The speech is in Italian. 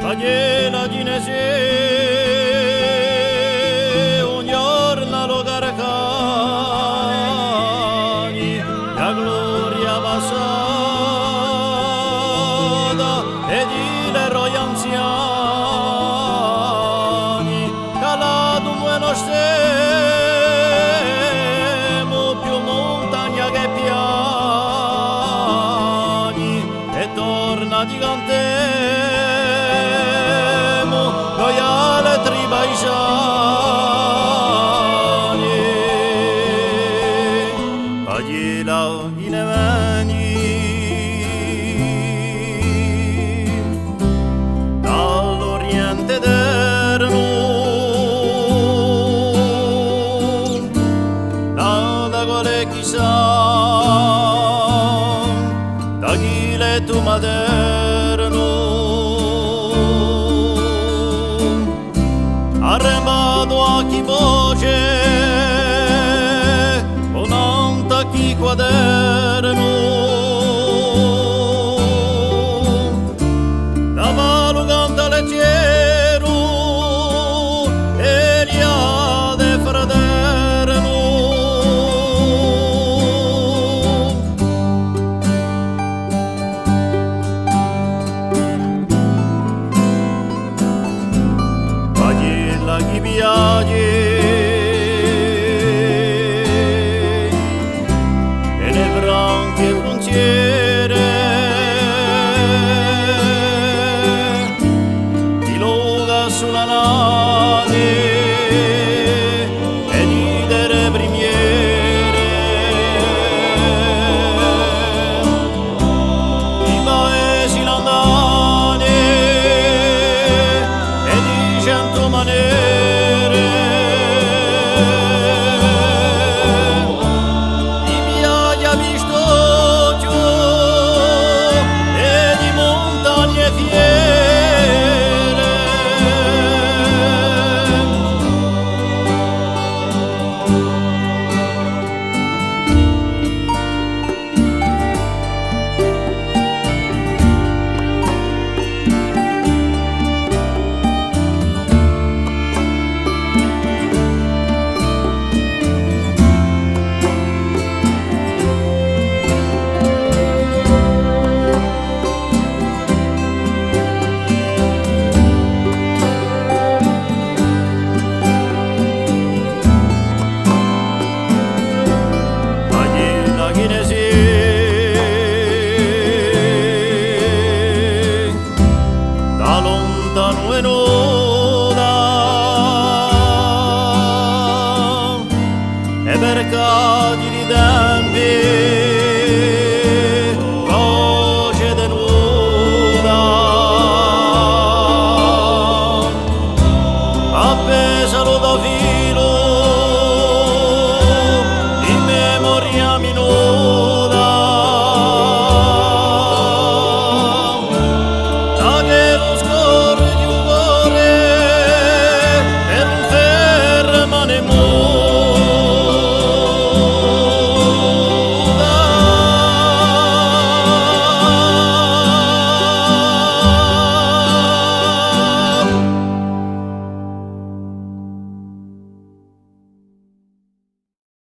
Agliela ginese un giorno lo carcani la gloria passata ed i eroi anziani calato un buono stemo più montagna che piani e torna di cantemo noi altri paesani Agliela in eveni dall'oriente eterno da quale chissà da chi letto materno arrembato a chi voce con anta chi quaderno